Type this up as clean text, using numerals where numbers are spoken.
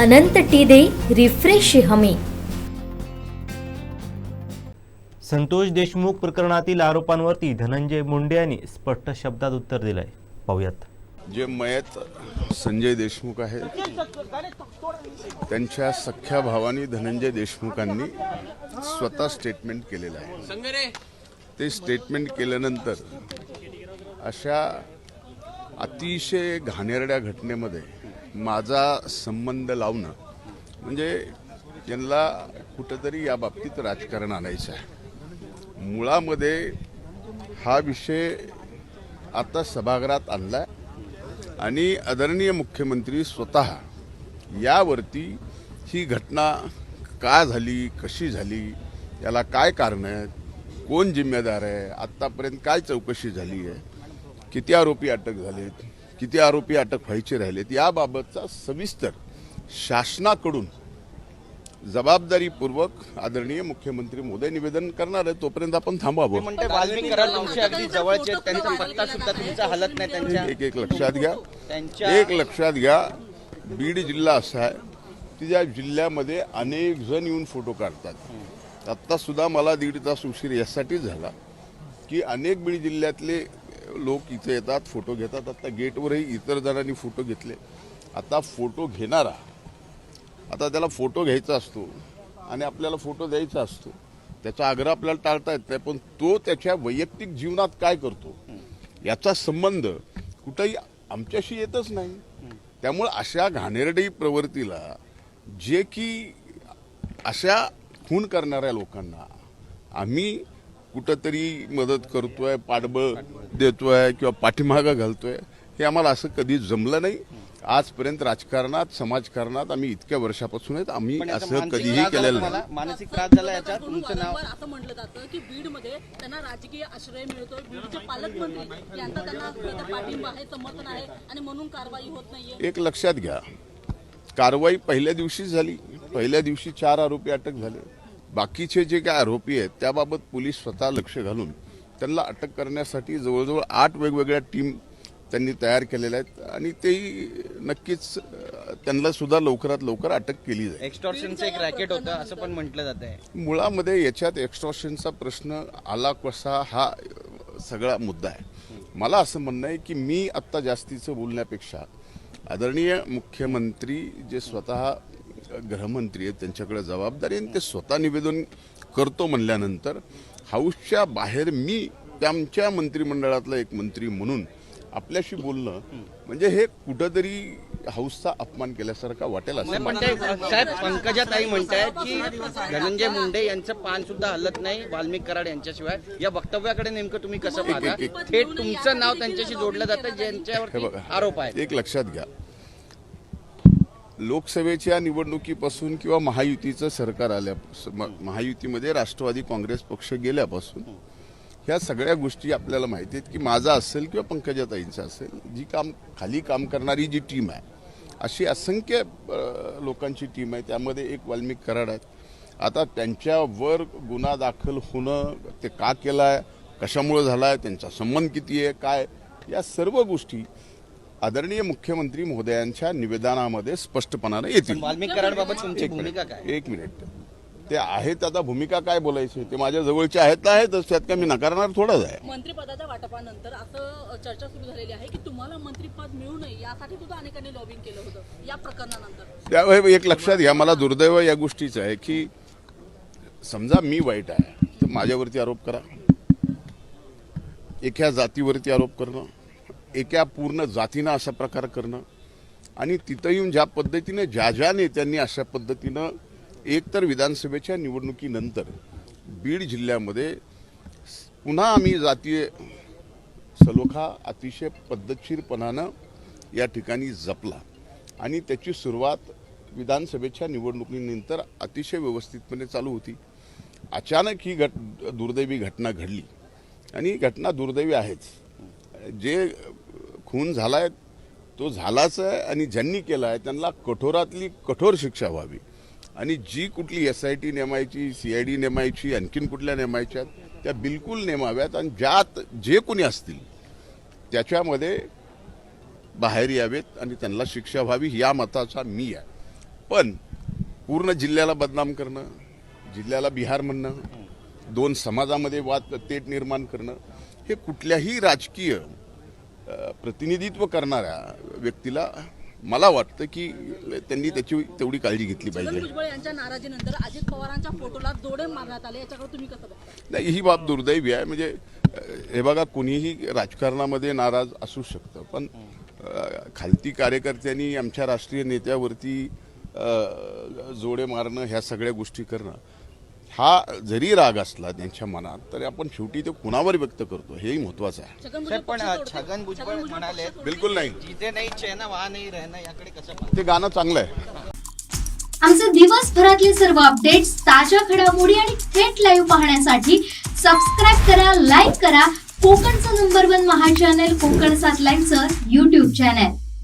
अनंत T दे refresh हमी. संतोष देशमुख प्रकरणातील आरोपांवरती धनंजय मुंडे यांनी स्पष्ट शब्दात उत्तर दिलंय. पाहूयात. जे मयत संजय देशमुख आहेत त्यांच्या सख्या भावानी धनंजय देशमुखांनी स्वतः स्टेटमेंट केलेलं आहे. ते स्टेटमेंट केल्यानंतर अशा अतिशय घाणेरड्या घटनेमध्ये माझा संबंध लावणं म्हणजे यांना कुठंतरी या बाबतीत राजकारण आणायचं आहे. मुळामध्ये हा विषय आता सभागृहात आणला आणि आदरणीय मुख्यमंत्री स्वतः यावरती ही घटना का झाली, कशी झाली, याला काय कारण आहेत, कोण जिम्मेदार आहे, आत्तापर्यंत काय चौकशी झाली आहे, किती आरोपी अटक झालेत, किती आरोपी अटक व्हायचे राहिलेत, याबाबतचा सविस्तर शासनाकडून जबाबदारीपूर्वक आदरणीय मुख्यमंत्री मोदी निवेदन करणार आहे. तोपर्यंत आपण थांबावं. म्हणते वाल्मिक कराड तुमचे अगदी जवळचे, त्यांचा पत्ता सुद्धा तुमचा हलत नाही. त्यांच्या एक लक्षात घ्या, बीड जिल्हा असा आहे की ज्या जिल्ह्यामध्ये अनेक जण येऊन फोटो काढतात. आत्ता सुद्धा मला 1.5 तास उशीर यासाठीच झाला की अनेक बीड जिल्ह्यातले लोक इथे येतात, फोटो घेतात. आता गेटवरही इतर जणांनी फोटो घेतले. आता फोटो घेणारा आता त्याला फोटो घ्यायचा असतो आणि आपल्याला फोटो द्यायचा असतो, त्याचा आग्रह आपल्याला टाळता येत नाही, पण तो त्याच्या वैयक्तिक जीवनात काय करतो याचा संबंध कुठेही आमच्याशी येतच नाही. त्यामुळे अशा घाणेरडी प्रवृत्तीला जे की अशा खून करणाऱ्या लोकांना आम्ही कुठंतरी मदत करतोय, पाठबळ देतोय किंवा पाठीमागा घालतोय, हे आम्हाला असं कधी जमलं नाही. आजपर्यंत राजकारणात, समाजकारणात आम्ही इतक्या वर्षापासून आहेत, आम्ही असं कधीही केलेलं नाही. मानसिक त्रास झाला याचा तुमचं नाव असं म्हटलं जातं की बीडमध्ये त्यांना राजकीय आश्रय मिळतोय, बीडचे पालकमंत्री यांचा त्यांना पाठिंबा आहे, समर्थन आहे आणि म्हणून कारवाई होत नाहीये. एक लक्षात घ्या, कारवाई पहिल्या दिवशीच झाली. पहिल्या दिवशी 4 आरोपी अटक झाले. बाकीचे जे काय आरोपी आहेत त्याबाबत पोलीस स्वतः लक्ष घालून त्यांना अटक करण्यासाठी जवळजवळ 8 वेगवेगळ्या टीम त्यांनी तयार केलेल्या आहेत आणि तेही नक्कीच त्यांना सुद्धा लवकरात लवकर अटक केली जाईल. एक्स्टॉर्शनचं एक रॅकेट होतं असं पण म्हटलं जात आहे. मुळामध्ये याच्यात एक्स्टॉर्शनचा प्रश्न आला कसा हा सगळा मुद्दा आहे. मला असं म्हणणं आहे की मी आत्ता जास्तीचं बोलण्यापेक्षा आदरणीय मुख्यमंत्री जे स्वतः गृहमंत्री आहेत त्यांच्याकडे जबाबदारी आणि ते स्वतः निवेदन करतो म्हणल्यानंतर हाऊसच्या बाहेर मी त्यांच्या मंत्रिमंडळातला एक मंत्री म्हणून आपल्याशी बोलणं म्हणजे हे कुठंतरी हाऊसचा अपमान केल्यासारखा वाटेल असं साहेब. पंकजाताई म्हणतायत की धनंजय मुंडे यांचं पान सुद्धा हलत नाही वाल्मिक कराड यांच्याशिवाय. या वक्तव्याकडे नेमकं तुम्ही कसं पाहता? थेट तुमचं नाव त्यांच्याशी जोडलं जातं ज्यांच्यावर आरोप आहे. एक लक्षात घ्या, लोकसभेच्या निवडणुकीपासून किंवा महायुतीचं सरकार आल्यापासून, महायुतीमध्ये राष्ट्रवादी काँग्रेस पक्ष गेल्यापासून ह्या सगळ्या गोष्टी आपल्याला माहिती आहेत की माझा असेल किंवा पंकजाताईंचा असेल, जी खाली काम करणारी जी टीम आहे अशी असंख्य लोकांची टीम आहे. त्यामध्ये एक वाल्मिक कराड आहेत. आता त्यांच्यावर गुन्हा दाखल होणं, ते का केला आहे, कशामुळे झाला आहे, त्यांचा संबंध किती आहे, काय, या सर्व गोष्टी आदरणीय मुख्यमंत्री महोदयांच्या निवेदनामध्ये स्पष्टपणाने येतील. वाल्मिक कराडबाबत तुमची भूमिका काय? एक मिनिट, ते आहेत आता भूमिका काय बोलायची, ते माझ्या जवळचे आहेत तर आहेतच, त्यात काय मी नकारणार थोडाच आहे. मंत्रिपदाच्या वाटपानंतर असं चर्चा सुरू झालेली आहे की तुम्हाला मंत्रिपद मिळू नये यासाठी सुद्धा अनेकांनी लॉबिंग केलं होतं या प्रकरणानंतर. त्यावेळी एक लक्षात घ्या, मला दुर्दैव या गोष्टीचं आहे की समजा मी वाईट आहे तर माझ्यावरती आरोप करा, एका जातीवरती आरोप करणं, एका पूर्ण जातीनं अशा प्रकार करणं आणि तिथं येऊन ज्या पद्धतीने ज्या नेत्यांनी अशा पद्धतीनं एकतर विधानसभेच्या निवडणुकीनंतर बीड जिल्ह्यामध्ये पुन्हा आम्ही जातीय सलोखा अतिशय पद्धतशीरपणानं या ठिकाणी जपला आणि त्याची सुरुवात विधानसभेच्या निवडणुकीनंतर अतिशय व्यवस्थितपणे चालू होती. अचानक ही दुर्दैवी घटना घडली आणि ही घटना दुर्दैवी आहेच. जे खून झाला आहे तो झालाच आहे आणि ज्यांनी केला आहे त्यांना कठोरातली कठोर शिक्षा व्हावी आणि जी कुठली SIT नेमायची, CID नेमायची, आणखीन कुठल्या नेमायच्या त्या बिलकुल नेमाव्यात आणि ज्यात जे कोणी असतील त्याच्यामध्ये बाहेर यावेत आणि त्यांना शिक्षा व्हावी या मताचा मी आहे. पण पूर्ण जिल्ह्याला बदनाम करणं, जिल्ह्याला बिहार म्हणणं, दोन समाजामध्ये वाद तेट निर्माण करणं, हे कुठल्याही राजकीय प्रतिनिधित्व करणाऱ्या व्यक्तीला मला वाटतं की त्यांनी त्याची तेवढी काळजी घेतली छगन पाहिजे. भुजबळ यांच्या नाराजीनंतर अजित पवारांच्या फोटोला जोडे मारण्यात आले, याच्याकडे तुम्ही कसं बघता? नाही, ही बाब दुर्दैवी आहे. म्हणजे हे बघा, कोणीही राजकारणामध्ये नाराज असू शकतं, पण खालती कार्यकर्त्यांनी आमच्या राष्ट्रीय नेत्यावरती जोडे मारणं, ह्या सगळ्या गोष्टी करणं, हा जरी राग असला त्यांच्या मनात तरी आपण शेवटी ते कुणावर व्यक्त करतो हेही महत्वाचं आहे. छगन सर, पण पक्ष तोडतील? छगन भुजबळ म्हणाले बिलकुल नाही, जिथे नाही चैन वहा नाही रहना, याकडे कसं पाहता? ते गाणं चांगलं आहे. आमचे दिवसभरातले सर्व अपडेट्स, ताज्या घडामोडी आणि थेट लाईव्ह पाहण्यासाठी सबस्क्राईब करा, लाईक करा कोकणचं नंबर 1 महा चॅनल कोकण 7 लाईनचं YouTube चॅनल.